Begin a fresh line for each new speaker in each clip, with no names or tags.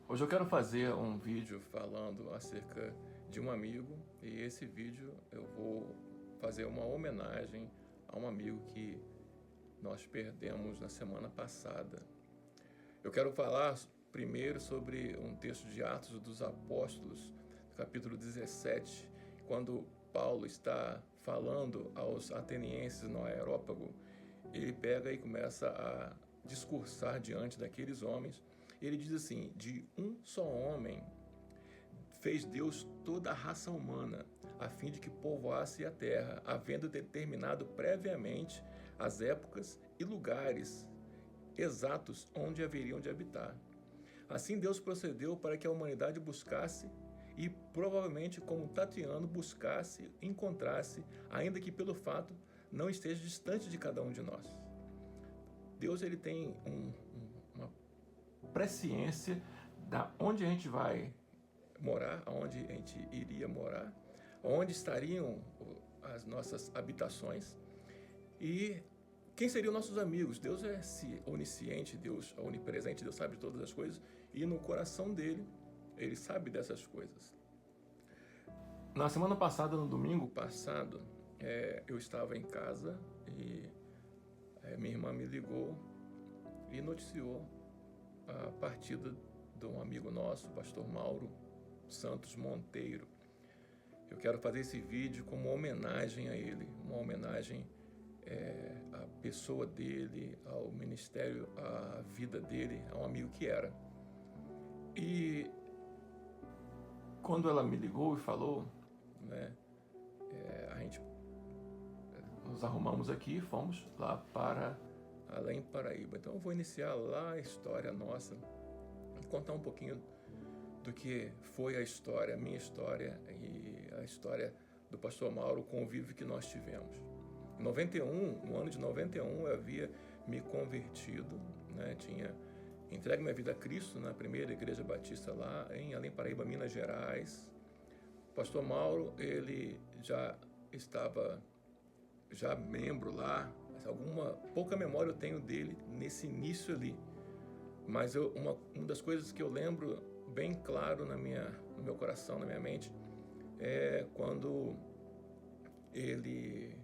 Hoje eu quero fazer um vídeo falando acerca de um amigo, e esse vídeo eu vou fazer uma homenagem a um amigo que nós perdemos na semana passada. Eu quero falar primeiro sobre um texto de Atos dos Apóstolos, capítulo 17, quando Paulo está falando aos atenienses no Areópago. Ele pega e começa a discursar diante daqueles homens. Ele diz assim: de um só homem fez Deus toda a raça humana, a fim de que povoasse a terra, havendo determinado previamente as épocas e lugares exatos onde haveriam de habitar. Assim Deus procedeu para que a humanidade buscasse e provavelmente, como tateando, buscasse, encontrasse, ainda que pelo fato não esteja distante de cada um de nós. Deus ele tem uma presciência da onde a gente vai morar, aonde a gente iria morar, onde estariam as nossas habitações e quem seriam nossos amigos. Deus é onisciente, Deus é onipresente, Deus sabe de todas as coisas, e no coração dele, ele sabe dessas coisas. Na semana passada, no domingo passado, eu estava em casa e minha irmã me ligou e noticiou a partida de um amigo nosso, o pastor Mauro Santos Monteiro. Eu quero fazer esse vídeo como uma homenagem a ele, uma homenagem à pessoa dele, ao ministério, à vida dele, a um amigo que era. E quando ela me ligou e falou, né, a gente nos arrumamos aqui e fomos lá para Além Paraíba. Então eu vou iniciar lá a história nossa, contar um pouquinho do que foi a história, a minha história e a história do pastor Mauro, o convívio que nós tivemos. Em 91, no ano de 91, eu havia me convertido, né? Tinha entregue minha vida a Cristo na primeira igreja batista lá em Além Paraíba, Minas Gerais. O pastor Mauro, ele já estava membro lá, pouca memória eu tenho dele nesse início ali. Mas uma das coisas que eu lembro bem claro no meu coração, na minha mente, é quando ele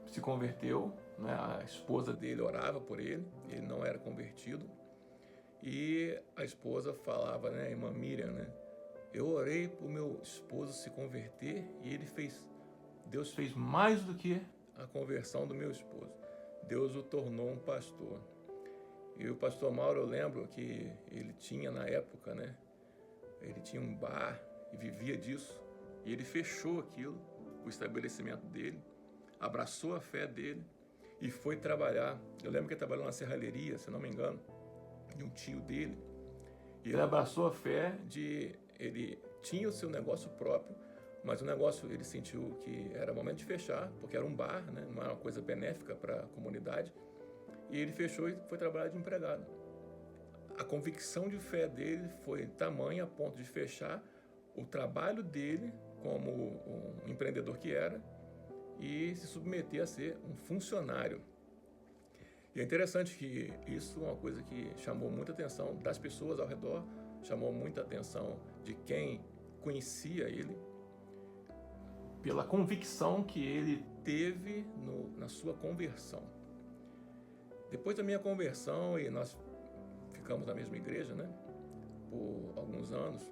se converteu, né? A esposa dele orava por ele, ele não era convertido, e a esposa falava, né, a irmã Miriam, né? Eu orei para o meu esposo se converter e Deus fez mais do que a conversão do meu esposo. Deus o tornou um pastor. E o pastor Mauro, eu lembro que ele tinha na época, né? Ele tinha um bar e vivia disso. E ele fechou aquilo, o estabelecimento dele, abraçou a fé dele e foi trabalhar. Eu lembro que ele trabalhou na serralheria, se não me engano, de um tio dele. E ele abraçou a fé ele tinha o seu negócio próprio, mas o negócio ele sentiu que era momento de fechar, porque era um bar, né? Não era uma coisa benéfica para a comunidade. E ele fechou e foi trabalhar de empregado. A convicção de fé dele foi tamanha a ponto de fechar o trabalho dele como um empreendedor que era e se submeter a ser um funcionário. E é interessante que isso é uma coisa que chamou muita atenção das pessoas ao redor, chamou muita atenção de quem conhecia ele, pela convicção que ele teve na sua conversão. Depois da minha conversão, e nós ficamos na mesma igreja, né, por alguns anos,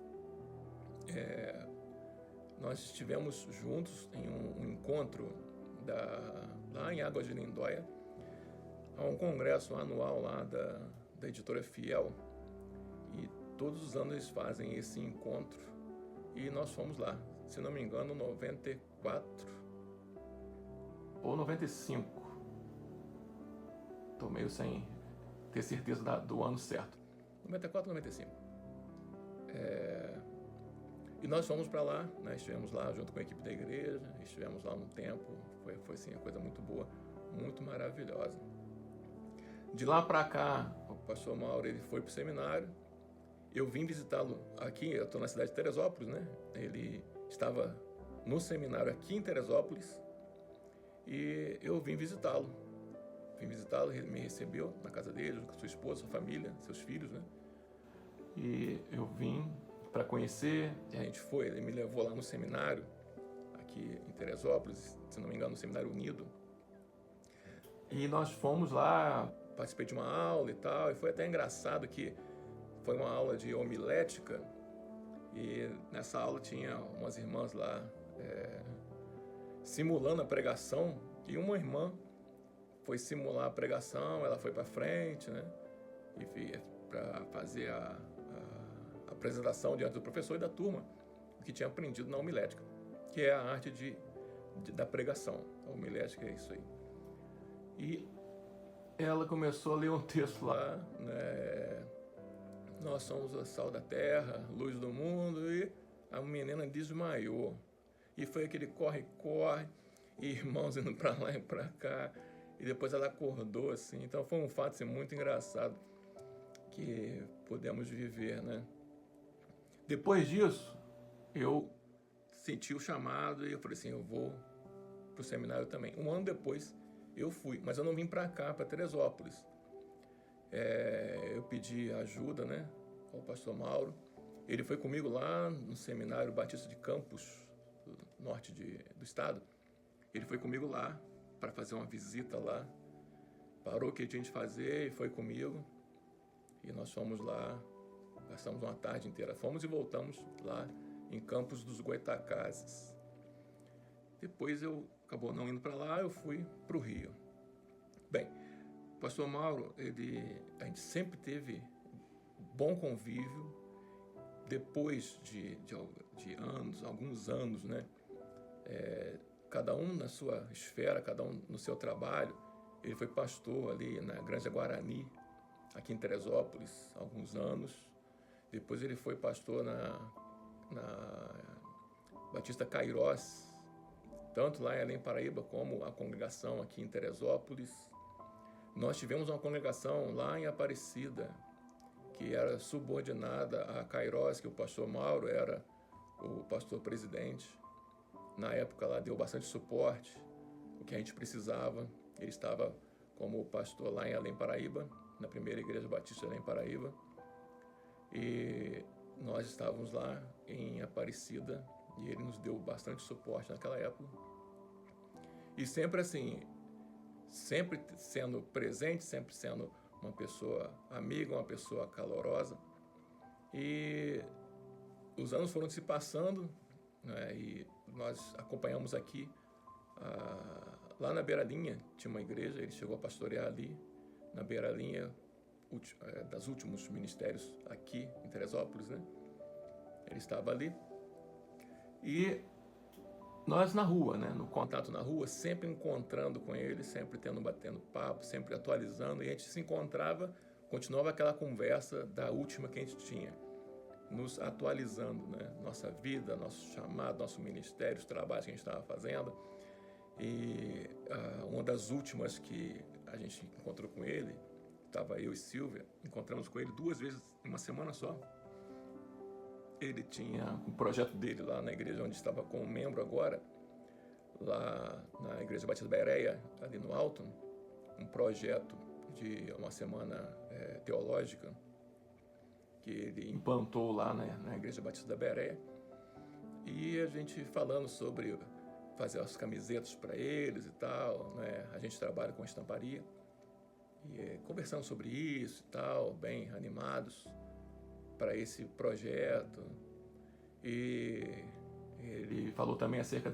nós estivemos juntos em um encontro lá em Águas de Lindóia, a um congresso anual lá da editora Fiel, e todos os anos eles fazem esse encontro, e nós fomos lá, se não me engano, 94 ou 95. Estou meio sem ter certeza do ano certo. 94 ou 95. E nós fomos para lá, né? Estivemos lá junto com a equipe da igreja, estivemos lá um tempo, foi assim, uma coisa muito boa, muito maravilhosa. De lá para cá, o pastor Mauro ele foi para o seminário, eu vim visitá-lo aqui, eu estou na cidade de Teresópolis, né? Ele estava no seminário aqui em Teresópolis e eu vim visitá-lo. Ele me recebeu na casa dele, com sua esposa, sua família, seus filhos, né? e eu vim para conhecer. A gente foi, ele me levou lá no seminário, aqui em Teresópolis, se não me engano, no Seminário Unido. E nós fomos lá, participei de uma aula e tal, e foi até engraçado que foi uma aula de homilética, e nessa aula tinha umas irmãs lá simulando a pregação, e uma irmã foi simular a pregação, ela foi para frente, né, e para fazer a apresentação diante do professor e da turma, o que tinha aprendido na homilética, que é a arte da pregação. A homilética é isso aí. E ela começou a ler um texto lá, né? Nós somos o sal da terra, luz do mundo, e a menina desmaiou. E foi aquele corre-corre, e irmãos indo para lá e para cá, e depois ela acordou, assim. Então foi um fato assim, muito engraçado que pudemos viver, né? Depois disso, eu senti o chamado e eu falei assim, eu vou para o seminário também. Um ano depois, eu fui, mas eu não vim para cá, para Teresópolis. Eu pedi ajuda, né, ao pastor Mauro. Ele foi comigo lá no Seminário Batista de Campos, do norte do estado. Ele foi comigo lá para fazer uma visita lá. Parou o que tinha de fazer e foi comigo. E nós fomos lá, gastamos uma tarde inteira. Fomos e voltamos lá em Campos dos Goitacazes. Depois acabou não indo para lá, eu fui para o Rio. Bem, o pastor Mauro, a gente sempre teve bom convívio. Depois de anos, alguns anos, né? Cada um na sua esfera, cada um no seu trabalho. Ele foi pastor ali na Granja Guarani, aqui em Teresópolis, há alguns anos. Depois ele foi pastor na Batista Cairós, tanto lá em Além Paraíba como a congregação aqui em Teresópolis. Nós tivemos uma congregação lá em Aparecida, que era subordinada a Cairós, que o pastor Mauro era o pastor presidente. Na época lá deu bastante suporte, o que a gente precisava. Ele estava como pastor lá em Além Paraíba, na primeira igreja batista de Além Paraíba. E nós estávamos lá em Aparecida e ele nos deu bastante suporte naquela época. E sempre assim, sempre sendo presente, sempre sendo uma pessoa amiga, uma pessoa calorosa. E os anos foram se passando, né, e nós acompanhamos aqui, lá na Beira-Linha, tinha uma igreja, ele chegou a pastorear ali, na Beira-Linha, das últimos ministérios aqui em Teresópolis, né? Ele estava ali. E nós na rua, né, no contato na rua, sempre encontrando com ele, sempre batendo papo, sempre atualizando, e a gente se encontrava, continuava aquela conversa da última que a gente tinha, nos atualizando, né, nossa vida, nosso chamado, nosso ministério, os trabalhos que a gente estava fazendo. E uma das últimas que a gente encontrou com ele, estava eu e Silvia, encontramos com ele 2 vezes em uma semana só. Ele tinha um projeto dele lá na igreja onde estava como membro agora, lá na Igreja Batista Bereia, ali no Alto, um projeto de uma semana teológica que ele implantou lá, né, na Igreja Batista da Bereia. E a gente falando sobre fazer as camisetas para eles e tal, né? A gente trabalha com estamparia. E conversando sobre isso e tal, bem animados para esse projeto. E ele falou também acerca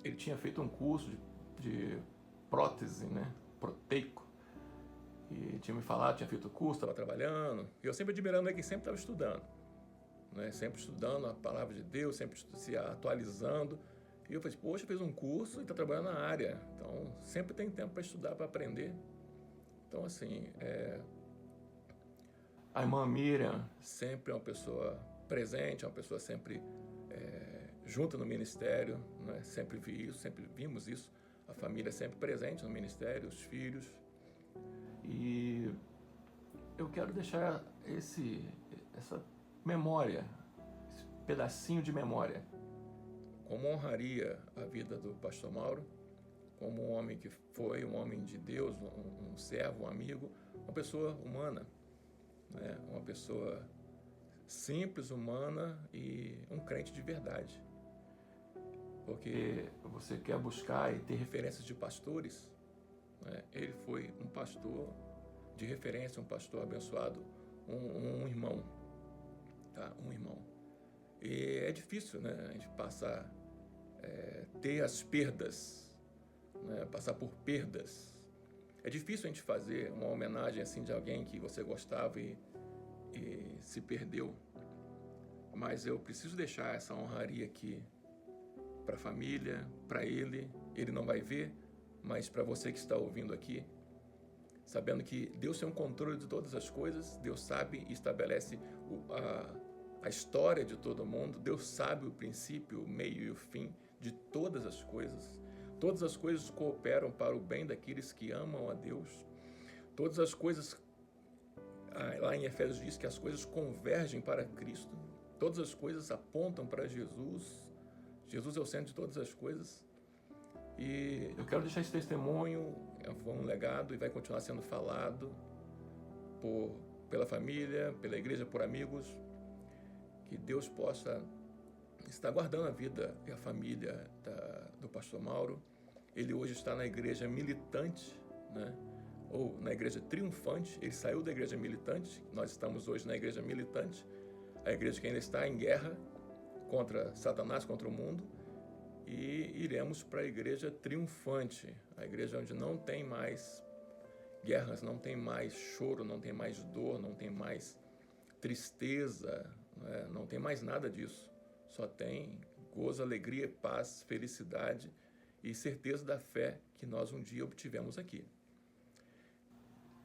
ele tinha feito um curso de prótese, né, proteico, e tinha me falado, tinha feito o curso, estava trabalhando, e eu sempre admirando ele, que sempre estava estudando, né, sempre estudando a palavra de Deus, sempre se atualizando. E eu falei, poxa, fez um curso e está trabalhando na área, então sempre tem tempo para estudar, para aprender. Então, assim, a irmã Miriam sempre é uma pessoa presente, é uma pessoa sempre junta no ministério, né? Sempre vimos isso, a família sempre presente no ministério, os filhos. E eu quero deixar essa memória, esse pedacinho de memória, como honraria a vida do pastor Mauro, como um homem que foi, um homem de Deus, um servo, um amigo, uma pessoa humana, né? Uma pessoa simples, humana e um crente de verdade. Porque você quer buscar e ter referências de pastores, né? Ele foi um pastor de referência, um pastor abençoado, um irmão, tá? Um irmão. E é difícil, né? A gente passar, ter as perdas, né? Passar por perdas. É difícil a gente fazer uma homenagem assim de alguém que você gostava e se perdeu. Mas eu preciso deixar essa honraria aqui para a família, para ele. Ele não vai ver, mas para você que está ouvindo aqui, sabendo que Deus tem um controle de todas as coisas, Deus sabe e estabelece a história de todo mundo, Deus sabe o princípio, o meio e o fim de todas as coisas. Todas as coisas cooperam para o bem daqueles que amam a Deus. Todas as coisas, lá em Efésios diz que as coisas convergem para Cristo. Todas as coisas apontam para Jesus. Jesus é o centro de todas as coisas. E eu quero deixar esse testemunho, foi um legado e vai continuar sendo falado pela família, pela igreja, por amigos. Que Deus possa estar guardando a vida e a família do pastor Mauro. Ele hoje está na igreja militante, né? Ou na igreja triunfante. Ele saiu da igreja militante, nós estamos hoje na igreja militante, a igreja que ainda está em guerra contra Satanás, contra o mundo, e iremos para a igreja triunfante, a igreja onde não tem mais guerras, não tem mais choro, não tem mais dor, não tem mais tristeza, né? Não tem mais nada disso, só tem gozo, alegria, paz, felicidade e certeza da fé que nós um dia obtivemos aqui.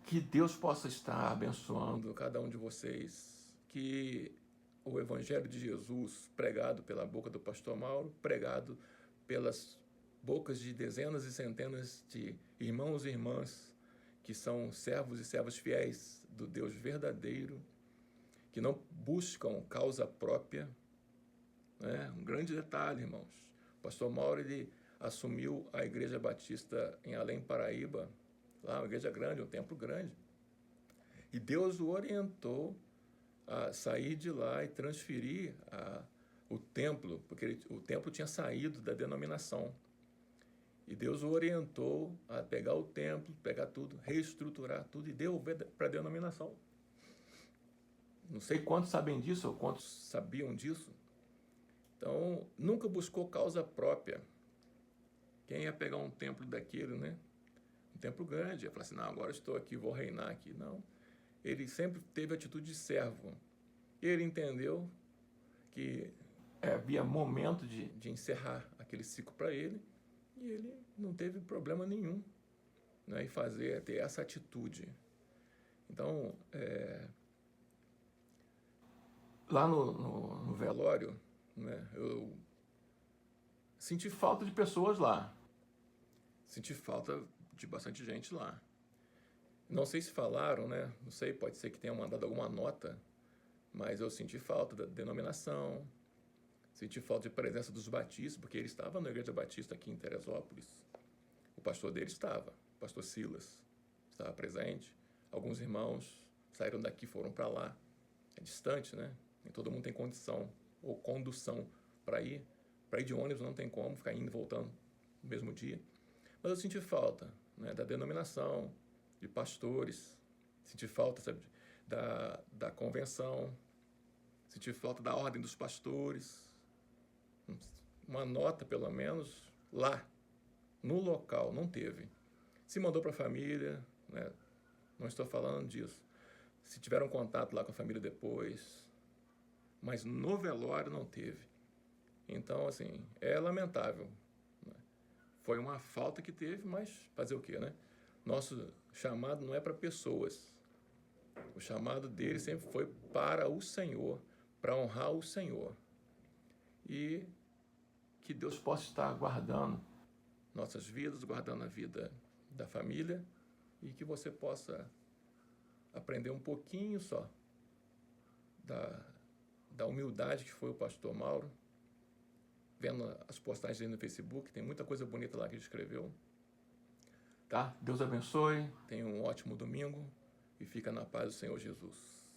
Que Deus possa estar abençoando cada um de vocês, que o Evangelho de Jesus, pregado pela boca do pastor Mauro, pregado pelas bocas de dezenas e centenas de irmãos e irmãs que são servos e servas fiéis do Deus verdadeiro, que não buscam causa própria, né? Um grande detalhe, irmãos. O pastor Mauro, ele assumiu a Igreja Batista em Além Paraíba, lá uma igreja grande, um templo grande. E Deus o orientou a sair de lá e transferir o templo, porque o templo tinha saído da denominação. E Deus o orientou a pegar o templo, pegar tudo, reestruturar tudo e devolver para a denominação. Não sei quantos sabem disso ou quantos sabiam disso. Então, nunca buscou causa própria. Quem ia pegar um templo daquele, né? Um templo grande, ia falar assim, não, agora estou aqui, vou reinar aqui. Não. Ele sempre teve atitude de servo. Ele entendeu que havia momento de encerrar aquele ciclo para ele e ele não teve problema nenhum, né, em ter essa atitude. Então, lá no velório, né, eu senti falta de pessoas lá. Senti falta de bastante gente lá. Não sei se falaram, né? Não sei, pode ser que tenham mandado alguma nota, mas eu senti falta da denominação, senti falta de presença dos batistas, porque ele estava na Igreja Batista aqui em Teresópolis. O pastor dele estava, o pastor Silas, estava presente. Alguns irmãos saíram daqui, foram para lá. É distante, né? Nem todo mundo tem condição ou condução para ir. Para ir de ônibus não tem como, ficar indo e voltando no mesmo dia. Mas eu senti falta, né, da denominação, de pastores, senti falta, sabe, da convenção, senti falta da ordem dos pastores, uma nota pelo menos lá, no local, não teve. Se mandou para a família, né, não estou falando disso, se tiveram contato lá com a família depois, mas no velório não teve. Então, assim, é lamentável, né? Foi uma falta que teve, mas fazer o quê, né? Nosso chamado não é para pessoas. O chamado dele sempre foi para o Senhor, para honrar o Senhor. E que Deus possa estar guardando nossas vidas, guardando a vida da família e que você possa aprender um pouquinho só da humildade que foi o pastor Mauro, vendo as postagens dele no Facebook, tem muita coisa bonita lá que ele escreveu. Tá? Deus abençoe, tenha um ótimo domingo e fica na paz do Senhor Jesus.